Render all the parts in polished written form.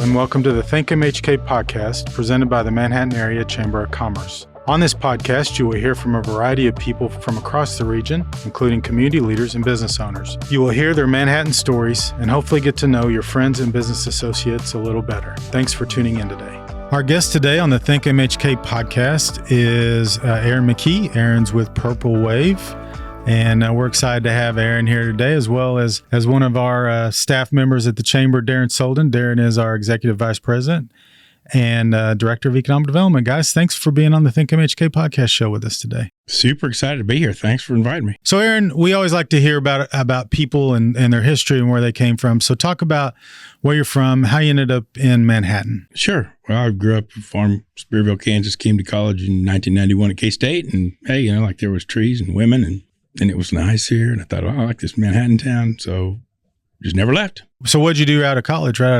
and welcome to the Think MHK podcast presented by the Manhattan Area Chamber of Commerce. On this podcast, you will hear from a variety of people from across the region, including community leaders and business owners. You will hear their Manhattan stories and hopefully get to know your friends and business associates a little better. Thanks for tuning in today. Our guest today on the Think MHK podcast is Aaron Mckee. Aaron's with Purple Wave. And we're excited to have Aaron here today, as well as one of our staff members at the Chamber, Darren Solden. Darren is our Executive Vice President and Director of Economic Development. Guys, thanks for being on the Think MHK podcast show with us today. Super excited to be here. Thanks for inviting me. So, Aaron, we always like to hear about people and their history and where they came from. So talk about where you're from, how you ended up in Manhattan. Sure. Well, I grew up farm, Spearville, Kansas, came to college in 1991 at K-State. And hey, like there was trees and women and it was nice here. And I thought, I like this Manhattan town. So just never left. So what'd you do right out of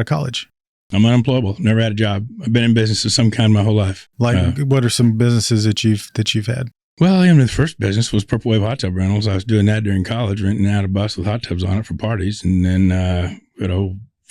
college? I'm unemployable. Never had a job. I've been in business of some kind my whole life. Like what are some businesses that you've had? Well, the first business was Purple Wave Hot Tub Rentals. I was doing that during college, renting out a bus with hot tubs on it for parties. And then,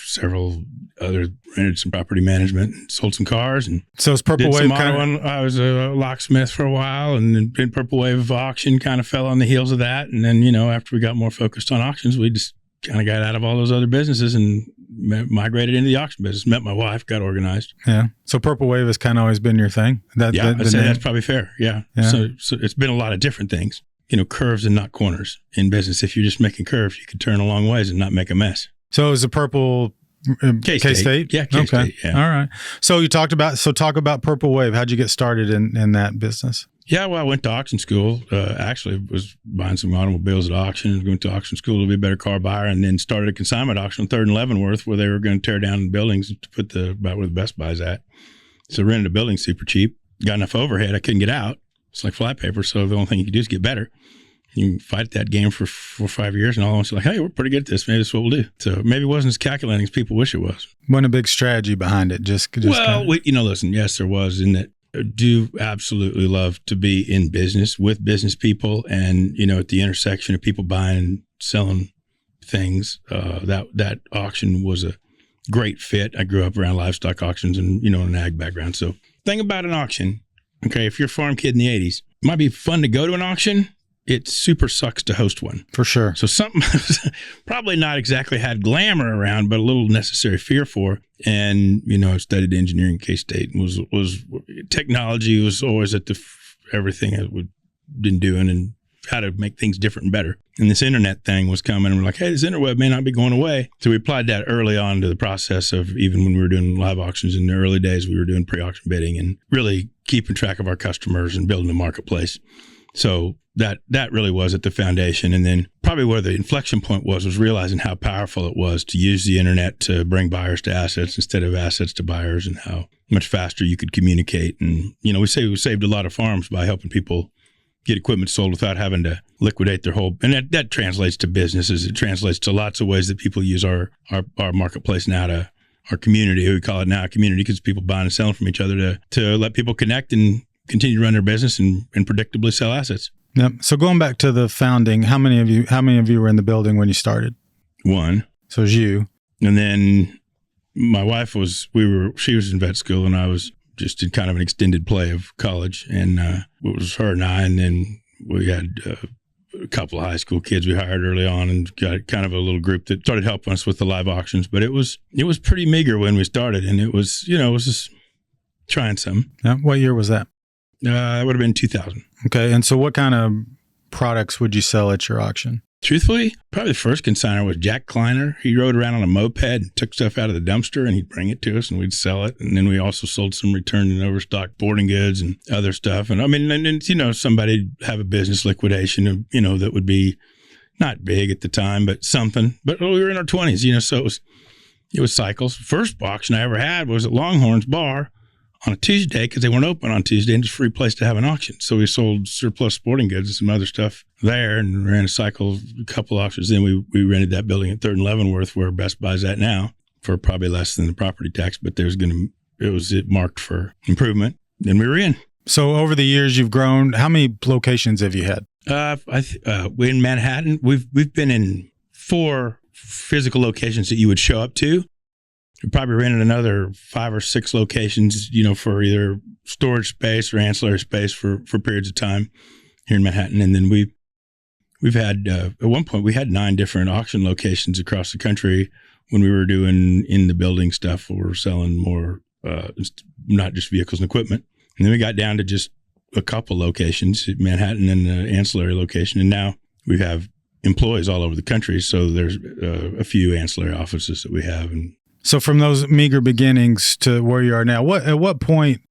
several other, rented some property management, and sold some cars. And so it's Purple Wave I was a locksmith for a while, and then Purple Wave auction kind of fell on the heels of that. And then, after we got more focused on auctions, we just kind of got out of all those other businesses and migrated into the auction business. Met my wife, got organized. Yeah. So Purple Wave has kind of always been your thing. I'd say that's probably fair. Yeah. So it's been a lot of different things. Curves and not corners in business. If you're just making curves, you could turn a long ways and not make a mess. So is the Purple K-State? Yeah, K-State. Okay. Yeah. All right. So talk about Purple Wave. How'd you get started in that business? Yeah, well, I went to auction school. Actually, was buying some automobiles at auction. Went to auction school to be a better car buyer, and then started a consignment auction on 3rd and Leavenworth, where they were going to tear down the buildings to put about where the Best Buy's at. So rented a building super cheap. Got enough overhead, I couldn't get out. It's like flypaper, so the only thing you could do is get better. You can fight that game for 4 or 5 years, and all at once you're like, hey, we're pretty good at this. Maybe that's what we'll do. So maybe it wasn't as calculating as people wish it was. Wasn't a big strategy behind it. Listen, yes, there was, in that I do absolutely love to be in business with business people, and at the intersection of people buying and selling things. That auction was a great fit. I grew up around livestock auctions and an ag background. So thing about an auction, okay, if you're a farm kid in the 80s, it might be fun to go to an auction. It super sucks to host one. For sure. So something probably not exactly had glamour around, but a little necessary fear for. And, I studied engineering at K-State, and was technology was always at everything I would been doing and how to make things different and better. And this internet thing was coming, and we're like, hey, this interweb may not be going away. So we applied that early on to the process of, even when we were doing live auctions in the early days, we were doing pre-auction bidding and really keeping track of our customers and building a marketplace. So that really was at the foundation. And then probably where the inflection point was realizing how powerful it was to use the internet to bring buyers to assets instead of assets to buyers, and how much faster you could communicate. And, we saved a lot of farms by helping people get equipment sold without having to liquidate their whole. And that translates to businesses. It translates to lots of ways that people use our marketplace now, to our community. We call it now a community because people buying and selling from each other to let people connect and continue to run their business and predictably sell assets. Yep. So going back to the founding, how many of you were in the building when you started? One. So it was you. And then my wife she was in vet school, and I was just in kind of an extended play of college. And it was her and I, and then we had a couple of high school kids we hired early on, and got kind of a little group that started helping us with the live auctions. But it was pretty meager when we started, and it was just trying some. Yeah. What year was that? It would have been 2000. Okay. And so what kind of products would you sell at your auction? Truthfully, probably the first consignor was Jack Kleiner. He rode around on a moped and took stuff out of the dumpster, and he'd bring it to us and we'd sell it. And then we also sold some returned and overstocked sporting goods and other stuff. And somebody'd have a business liquidation, that would be not big at the time, but something. But we were in our 20s, so it was cycles. First auction I ever had was at Longhorn's Bar on a Tuesday, because they weren't open on Tuesday, and just a free place to have an auction. So we sold surplus sporting goods and some other stuff there, and ran a cycle, a couple auctions. Then we rented that building at 3rd and Leavenworth, where Best Buy's at now, for probably less than the property tax, but it marked for improvement. Then we were in. So over the years you've grown. How many locations have you had? In Manhattan, we've been in 4 physical locations that you would show up to. We probably rented another 5 or 6 locations, for either storage space or ancillary space for periods of time here in Manhattan. And then we've had, at one point, we had 9 different auction locations across the country when we were doing in the building stuff. We were selling more, not just vehicles and equipment. And then we got down to just a couple locations, Manhattan and the ancillary location. And now we have employees all over the country. So there's a few ancillary offices that we have. And so from those meager beginnings to where you are now, at what point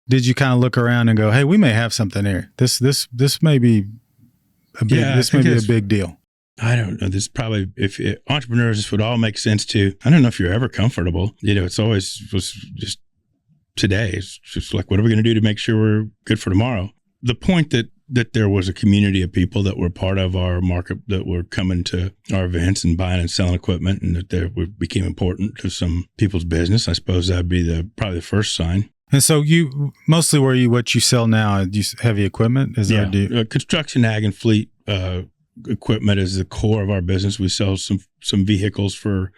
did you kind of look around and go, hey, we may have something here. This may be a big deal. I don't know. This probably, if entrepreneurs, this would all make sense to. I don't know if you're ever comfortable. It's always was just today. It's just like, what are we going to do to make sure we're good for tomorrow? The point that there was a community of people that were part of our market that were coming to our events and buying and selling equipment, and that they became important to some people's business. I suppose that'd be probably the first sign. And so you mostly what you sell now, heavy equipment? Construction, ag, and fleet equipment is the core of our business. We sell some vehicles for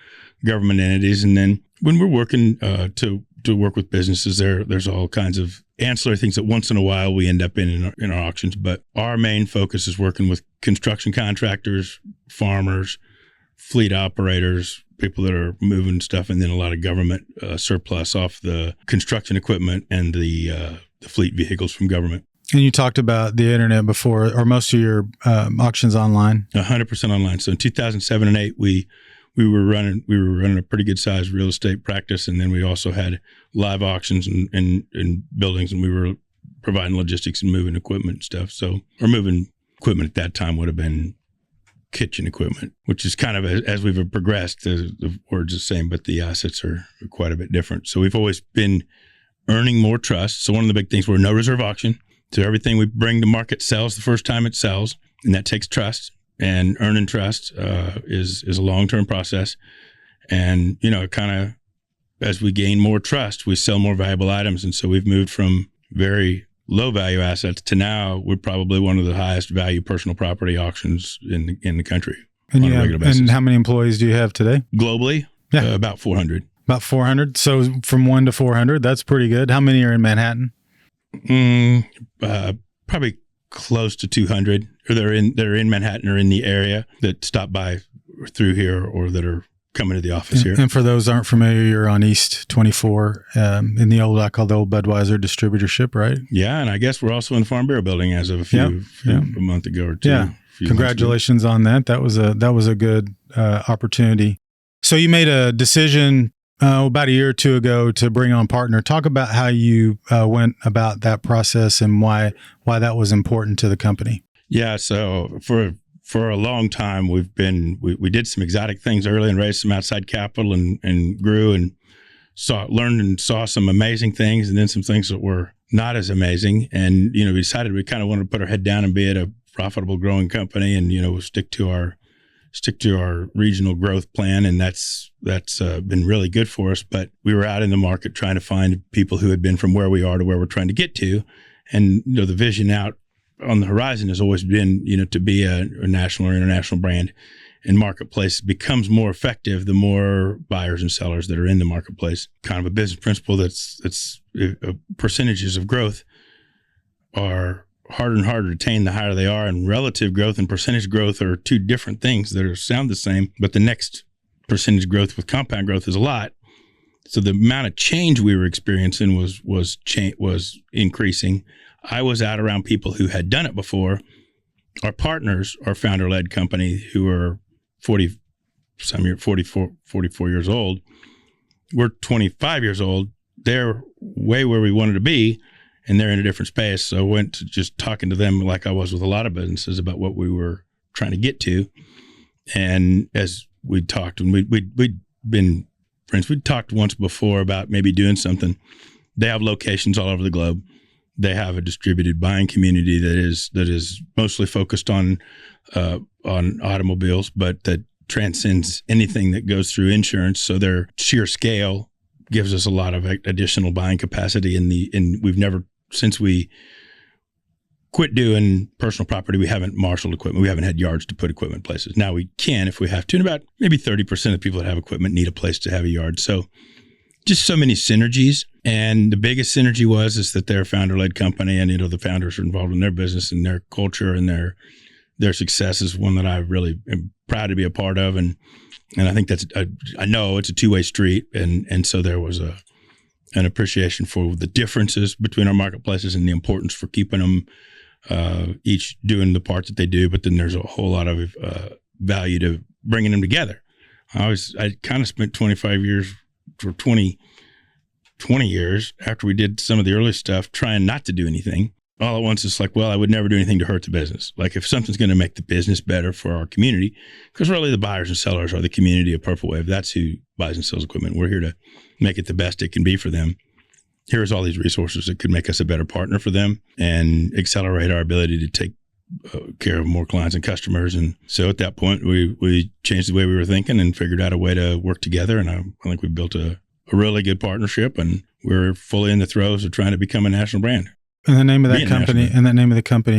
government entities, and then when we're working to work with businesses, there's all kinds of ancillary things that once in a while we end up in our auctions. But our main focus is working with construction contractors, farmers, fleet operators, people that are moving stuff, and then a lot of government surplus off the construction equipment and the fleet vehicles from government. And you talked about the internet before, or most of your auctions online? 100% online. So in 2007 and 2008, we were running a pretty good sized real estate practice, and then we also had live auctions and buildings, and we were providing logistics and moving equipment and stuff. So, or moving equipment at that time would have been kitchen equipment, which is kind of, as we've progressed, the word's the same, but the assets are quite a bit different. So we've always been earning more trust. So one of the big things, we're no reserve auction. So everything we bring to market sells the first time it sells, and that takes trust. And earning trust is a long-term process. And, kind of as we gain more trust, we sell more valuable items. And so we've moved from very low-value assets to now we're probably one of the highest value personal property auctions in the country on a regular basis. And how many employees do you have today? Globally, about 400. About 400. So from 1 to 400, that's pretty good. How many are in Manhattan? Probably close to 200, or they're in Manhattan or in the area that stop by through here or that are coming to the office here. And for those who aren't familiar, you're on East 24 in the old Budweiser distributorship, right? Yeah, and I guess we're also in the Farm Bureau building as of a month ago or two. Yeah, congratulations on that. That was a good opportunity. So you made a decision about a year or two ago to bring on a partner. Talk about how you went about that process and why that was important to the company. Yeah, so for a long time we did some exotic things early and raised some outside capital and grew and learned and saw some amazing things, and then some things that were not as amazing. And we decided we kind of wanted to put our head down and be at a profitable, growing company, and we'll stick to our regional growth plan, and that's been really good for us. But we were out in the market trying to find people who had been from where we are to where we're trying to get to, and the vision out on the horizon has always been to be a national or international brand, and marketplace becomes more effective the more buyers and sellers that are in the marketplace. Kind of a business principle that's percentages of growth are harder and harder to attain the higher they are, and relative growth and percentage growth are two different things that sound the same, but the next percentage growth with compound growth is a lot. So the amount of change we were experiencing was increasing. I was out around people who had done it before. Our partners, our founder-led company, who are 44 years old. We're 25 years old. They're way where we wanted to be, and they're in a different space. So I went to just talking to them like I was with a lot of businesses about what we were trying to get to. And as we talked, and we'd been friends, we'd talked once before about maybe doing something. They have locations all over the globe. They have a distributed buying community that is mostly focused on automobiles, but that transcends anything that goes through insurance. So their sheer scale gives us a lot of additional buying capacity. And we've never, since we quit doing personal property, we haven't marshaled equipment. We haven't had yards to put equipment places. Now we can if we have to. And about maybe 30% of people that have equipment need a place to have a yard. So just so many synergies. And the biggest synergy is that they're a founder-led company, and the founders are involved in their business, and their culture and their success is one that I really am proud to be a part of. And I think I know it's a two-way street. And so there was an appreciation for the differences between our marketplaces and the importance for keeping them each doing the part that they do. But then there's a whole lot of value to bringing them together. I kind of spent 25 years or 20 years after we did some of the early stuff trying not to do anything. All at once, it's like, well, I would never do anything to hurt the business. Like if something's going to make the business better for our community, because really the buyers and sellers are the community of Purple Wave. That's who buys and sells equipment. We're here to make it the best it can be for them. Here's all these resources that could make us a better partner for them and accelerate our ability to take care of more clients and customers. And so at that point, we changed the way we were thinking and figured out a way to work together. And I think we built a really good partnership, and we're fully in the throes of trying to become a national brand. And the name of that company,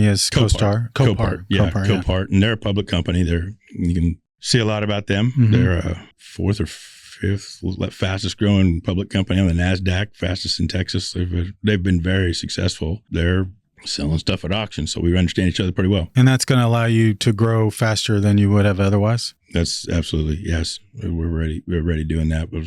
is CoStar. Copart. Yeah, Copart. And they're a public company. You can see a lot about them. Mm-hmm. They're a fourth or fifth fastest growing public company on the NASDAQ, fastest in Texas. They've been very successul. They're selling stuff at auction, so we understand each other pretty well. And that's going to allow you to grow faster than you would have otherwise? That's absolutely, yes. We're ready doing that. We're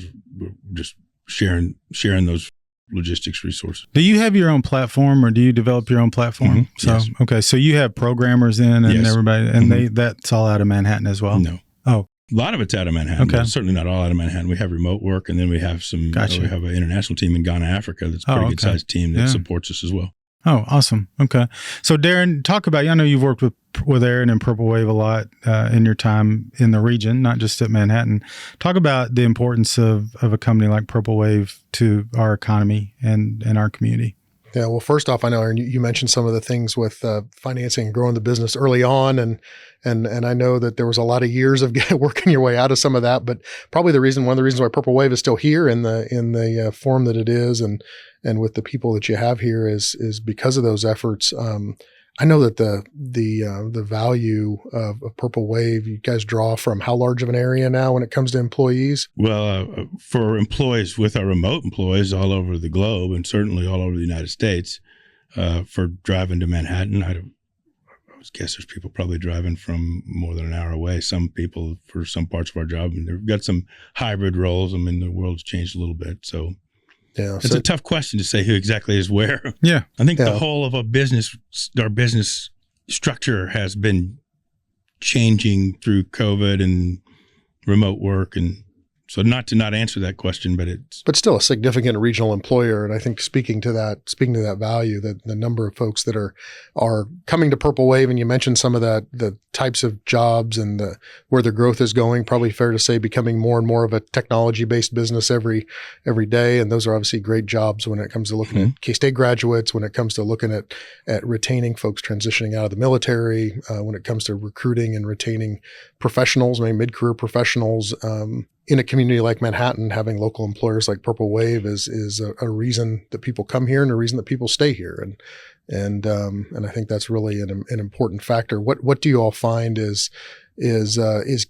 just sharing those logistics resources. Do you have your own platform, or do you develop your own platform? Mm-hmm. Yes. Okay. So you have programmers in and everybody, and mm-hmm. That's all out of Manhattan as well? No. Oh. A lot of it's out of Manhattan. Okay. But certainly not all out of Manhattan. We have remote work, and then we have we have an international team in Ghana, Africa that's a pretty good sized team that supports us as well. Oh, awesome. Okay. So Darren, talk about, I know you've worked with Aaron and Purple Wave a lot in your time in the region, not just at Manhattan. Talk about the importance of a company like Purple Wave to our economy and our community. Yeah, well, first off, I know, Aaron, you mentioned some of the things with financing and growing the business early on, and I know that there was a lot of years of working your way out of some of that. But probably one of the reasons why Purple Wave is still here in the form that it is, and with the people that you have here is because of those efforts. I know that the value of Purple Wave, you guys draw from how large of an area now when it comes to employees? Well, for employees, with our remote employees all over the globe, and certainly all over the United States, for driving to Manhattan, I guess there's people probably driving from more than an hour away. Some people for some parts of our job, and they've got some hybrid roles. I mean, the world's changed a little bit, so. Yeah, it's a tough question to say who exactly is where. Yeah. I think the whole of our business structure has been changing through COVID and remote work. And so not to not answer that question, but still a significant regional employer. And I think speaking to that value, that the number of folks that are coming to Purple Wave, and you mentioned some of the types of jobs and where the growth is going, probably fair to say becoming more and more of a technology-based business every day. And those are obviously great jobs when it comes to looking at K-State graduates, when it comes to looking at retaining folks transitioning out of the military, when it comes to recruiting and retaining professionals, maybe mid-career professionals. In a community like Manhattan, having local employers like Purple Wave is a reason that people come here and a reason that people stay here. And I think that's really an important factor. What do you all find is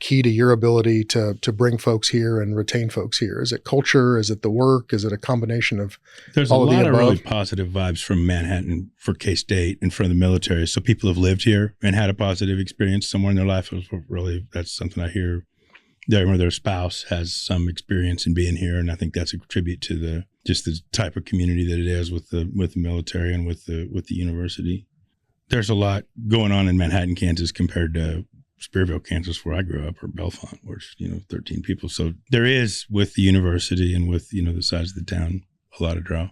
key to your ability to bring folks here and retain folks here? Is it culture? Is it the work? Is it a combination of There's all a of the lot above? of really positive vibes from Manhattan for K-State and for the military. So people have lived here and had a positive experience somewhere in their life. That's something I hear. Their spouse has some experience in being here, and I think that's a tribute to the type of community that it is with the military and with the university. There's a lot going on in Manhattan, Kansas, compared to Spearville, Kansas, where I grew up, or Bellefonte, where it's 13 people. So there is, with the university and with the size of the town, a lot of draw.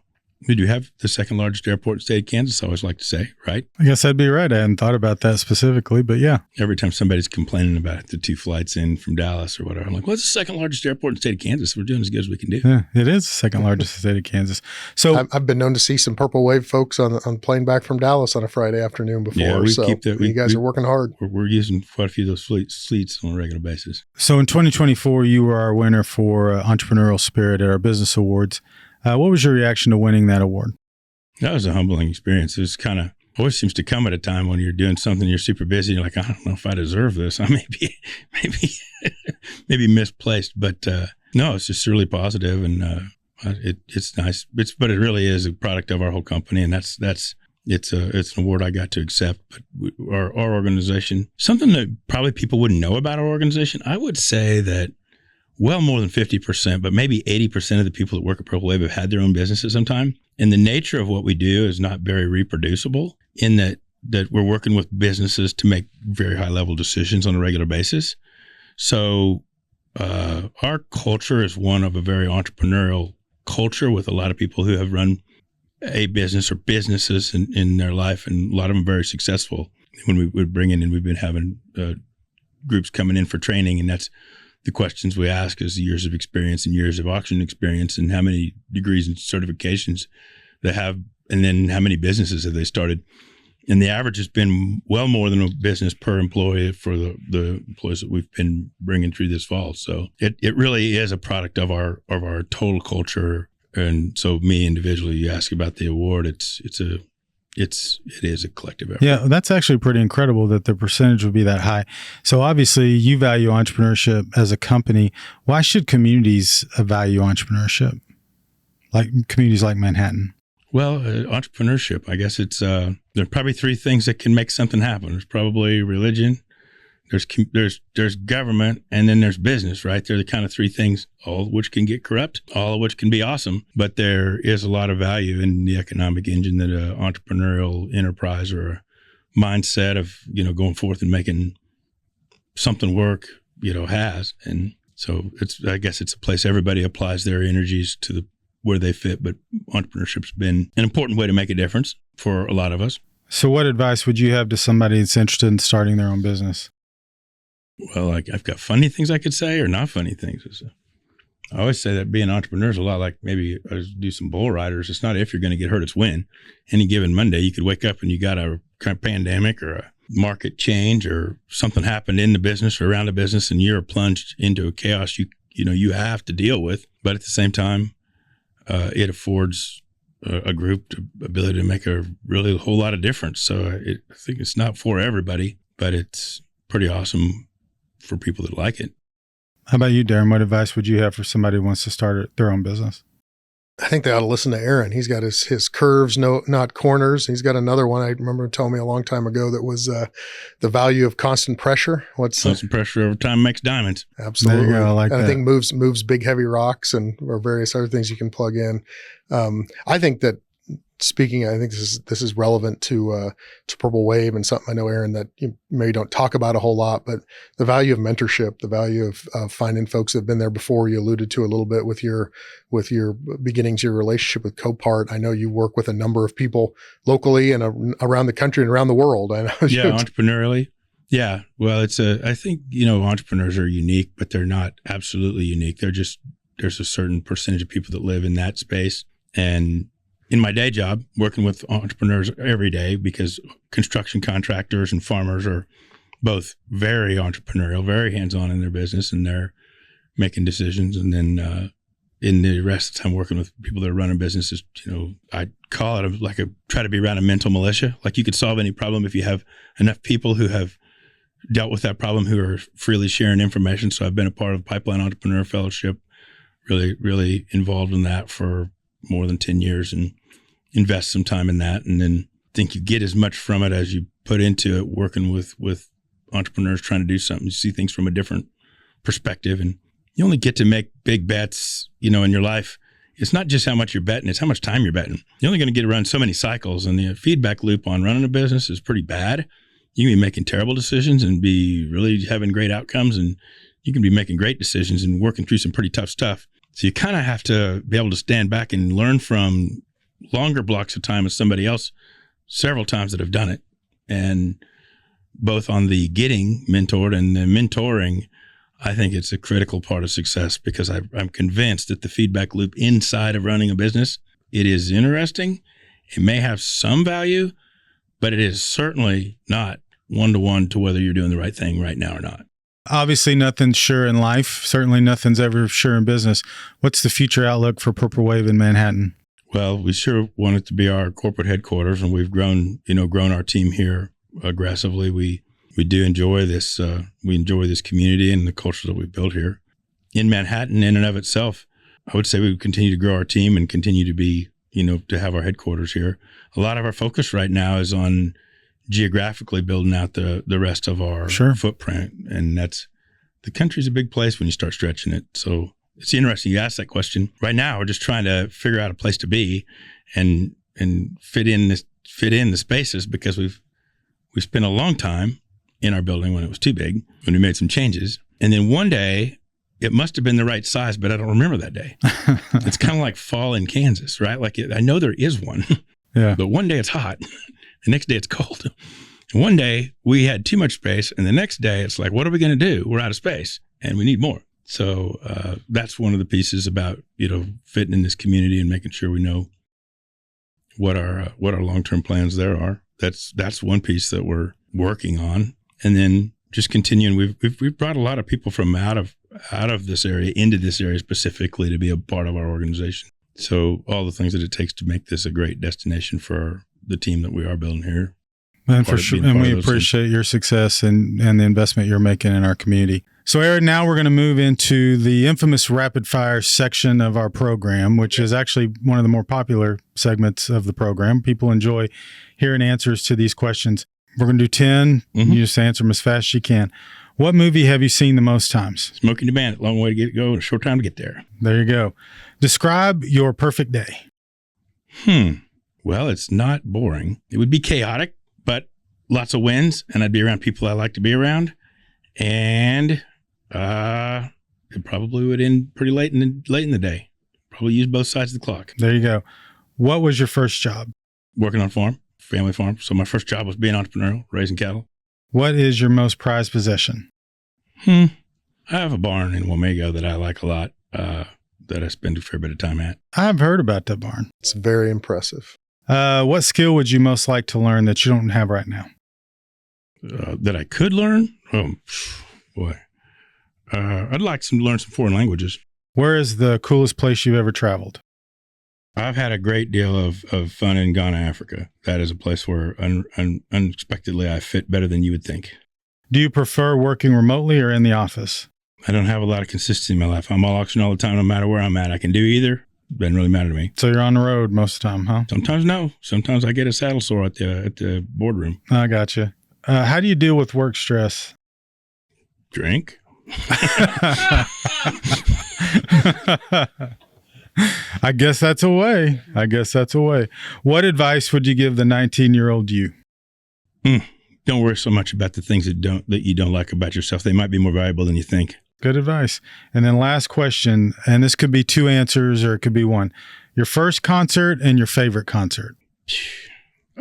We do have the second largest airport in the state of Kansas, I always like to say, right? I guess that'd be right. I hadn't thought about that specifically, but yeah. Every time somebody's complaining about the 2 flights in from Dallas or whatever, I'm like, what's the second largest airport in the state of Kansas? We're doing as good as we can do. Yeah, it is the second largest in the state of Kansas. So I've been known to see some Purple Wave folks on the plane back from Dallas on a Friday afternoon before. Yeah, you guys are working hard. We're using quite a few of those fleets on a regular basis. So in 2024, you were our winner for Entrepreneurial Spirit at our Business Awards. What was your reaction to winning that award? That was a humbling experience. It was always seems to come at a time when you're doing something, you're super busy. You're like, I don't know if I deserve this. I may be maybe misplaced, but no, it's just really positive. And It's nice. But it really is a product of our whole company, and it's an award I got to accept. But our organization, something that probably people wouldn't know about our organization, I would say that well more than 50%, but maybe 80% of the people that work at Purple Wave have had their own business at some time. And the nature of what we do is not very reproducible in that we're working with businesses to make very high level decisions on a regular basis. So our culture is one of a very entrepreneurial culture with a lot of people who have run a business or businesses in their life, and a lot of them very successful. When we would bring in, and we've been having groups coming in for training, and that's the questions we ask is years of experience and years of auction experience and how many degrees and certifications they have, and then how many businesses have they started. And the average has been well more than a business per employee for the employees that we've been bringing through this fall. So it really is a product of our total culture. And so me individually, you ask about the award, it is a collective effort. Yeah, that's actually pretty incredible that the percentage would be that high. So obviously you value entrepreneurship as a company. Why should communities value entrepreneurship? Like communities like Manhattan? Well, entrepreneurship, I guess there are probably three things that can make something happen. There's probably religion, there's government, and then there's business, right? They're the kind of three things, all of which can get corrupt, all of which can be awesome. But there is a lot of value in the economic engine that an entrepreneurial enterprise or a mindset of, going forth and making something work, has. And so I guess it's a place everybody applies their energies to where they fit. But entrepreneurship's been an important way to make a difference for a lot of us. So what advice would you have to somebody that's interested in starting their own business? Well, I've got funny things I could say or not funny things. I always say that being an entrepreneur is a lot like maybe do some bull riders. It's not if you're going to get hurt, it's when. Any given Monday, you could wake up and you got a kind of pandemic or a market change or something happened in the business or around the business, and you're plunged into a chaos you have to deal with. But at the same time, it affords a group the ability to make a whole lot of difference. So I think it's not for everybody, but it's pretty awesome for people that like it. How about you, Darren? What advice would you have for somebody who wants to start their own business? I think they ought to listen to Aaron. He's got his curves, not corners. He's got another one I remember him telling me a long time ago that was the value of constant pressure. Constant pressure over time makes diamonds. Absolutely. There you go. I like that. I think moves big heavy rocks or various other things you can plug in. I think that I think this is relevant to Purple Wave, and something I know, Aaron, that you maybe don't talk about a whole lot, but the value of mentorship, the value of finding folks that have been there before. You alluded to a little bit with your beginnings, your relationship with Copart. I know you work with a number of people locally and around the country and around the world. I know. Yeah, entrepreneurially. Yeah. Well, I think, entrepreneurs are unique, but they're not absolutely unique. There's a certain percentage of people that live in that space. And in my day job, working with entrepreneurs every day, because construction contractors and farmers are both very entrepreneurial, very hands-on in their business, and they're making decisions. And then in the rest of the time working with people that are running businesses, I call it try to be around a mental militia. Like you could solve any problem if you have enough people who have dealt with that problem, who are freely sharing information. So I've been a part of Pipeline Entrepreneur Fellowship, really, really involved in that for more than 10 years, and invest some time in that. And then think you get as much from it as you put into it, working with entrepreneurs trying to do something. You see things from a different perspective, and you only get to make big bets, in your life. It's not just how much you're betting, it's how much time you're betting. You're only going to get around so many cycles, and the feedback loop on running a business is pretty bad. You can be making terrible decisions and be really having great outcomes, and you can be making great decisions and working through some pretty tough stuff. So you kind of have to be able to stand back and learn from longer blocks of time as somebody else several times that have done it. And both on the getting mentored and the mentoring, I think it's a critical part of success, because I'm convinced that the feedback loop inside of running a business, it is interesting. It may have some value, but it is certainly not one-to-one to whether you're doing the right thing right now or not. Obviously, nothing's sure in life. Certainly nothing's ever sure in business. What's the future outlook for Purple Wave in Manhattan? Well, we sure want it to be our corporate headquarters, and we've grown our team here aggressively. We do enjoy this. We enjoy this community and the culture that we've built here in Manhattan. In and of itself, I would say we would continue to grow our team and continue to be, to have our headquarters here. A lot of our focus right now is on geographically building out the rest of our footprint. And the country's a big place when you start stretching it. So it's interesting you asked that question. Right now, we're just trying to figure out a place to be and fit in the spaces, because we spent a long time in our building when it was too big, when we made some changes. And then one day, it must have been the right size, but I don't remember that day. It's kind of like fall in Kansas, right? Like I know there is one, but one day it's hot. The next day it's cold. And one day we had too much space, and the next day it's like, what are we going to do? We're out of space and we need more. So that's one of the pieces about, fitting in this community and making sure we know what our long-term plans there are. That's one piece that we're working on. And then just continuing, we've brought a lot of people from out of this area into this area specifically to be a part of our organization. So all the things that it takes to make this a great destination for the team that we are building here. And for sure, and we appreciate your success and the investment you're making in our community. So, Aaron, now we're going to move into the infamous rapid fire section of our program, which is actually one of the more popular segments of the program. People enjoy hearing answers to these questions. We're going to do 10. Mm-hmm. You just answer them as fast as you can. What movie have you seen the most times? Smoking the Bandit. Long way to go, a short time to get there. There you go. Describe your perfect day. Well, it's not boring. It would be chaotic, but lots of wins, and I'd be around people I like to be around. And it probably would end pretty late in the day. Probably use both sides of the clock. There you go. What was your first job? Working on a farm, family farm. So my first job was being entrepreneurial, raising cattle. What is your most prized possession? I have a barn in Wamego that I like a lot, that I spend a fair bit of time at. I've heard about that barn. It's very impressive. What skill would you most like to learn that you don't have right now? That I could learn? Oh, boy. I'd like to learn some foreign languages. Where is the coolest place you've ever traveled? I've had a great deal of fun in Ghana, Africa. That is a place where unexpectedly I fit better than you would think. Do you prefer working remotely or in the office? I don't have a lot of consistency in my life. I'm all auction all the time, no matter where I'm at. I can do either. Doesn't really matter to me. So you're on the road most of the time, huh? Sometimes no. Sometimes I get a saddle sore at the boardroom. I gotcha. How do you deal with work stress? Drink. I guess that's a way. What advice would you give the 19-year-old you? Don't worry so much about the things that you don't like about yourself. They might be more valuable than you think. Good advice. And then last question, and this could be 2 answers or it could be 1. Your first concert and your favorite concert.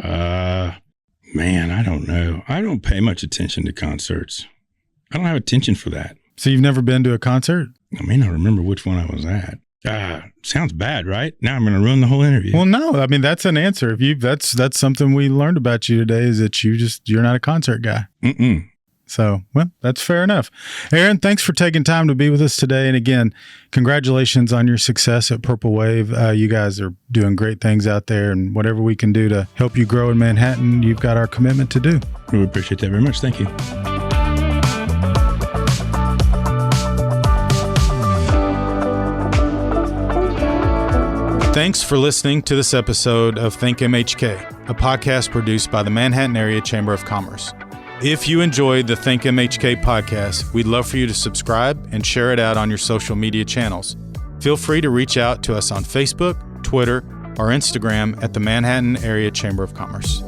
Man, I don't know. I don't pay much attention to concerts. I don't have attention for that. So you've never been to a concert? I may not remember which one I was at. Sounds bad, right? Now I'm going to ruin the whole interview. Well, no. I mean, that's an answer. That's something we learned about you today, is that you're not a concert guy. So, well, that's fair enough. Aaron, thanks for taking time to be with us today. And again, congratulations on your success at Purple Wave. You guys are doing great things out there, and whatever we can do to help you grow in Manhattan, you've got our commitment to do. We appreciate that very much. Thank you. Thanks for listening to this episode of Think MHK, a podcast produced by the Manhattan Area Chamber of Commerce. If you enjoyed the Think MHK podcast, we'd love for you to subscribe and share it out on your social media channels. Feel free to reach out to us on Facebook, Twitter, or Instagram at the Manhattan Area Chamber of Commerce.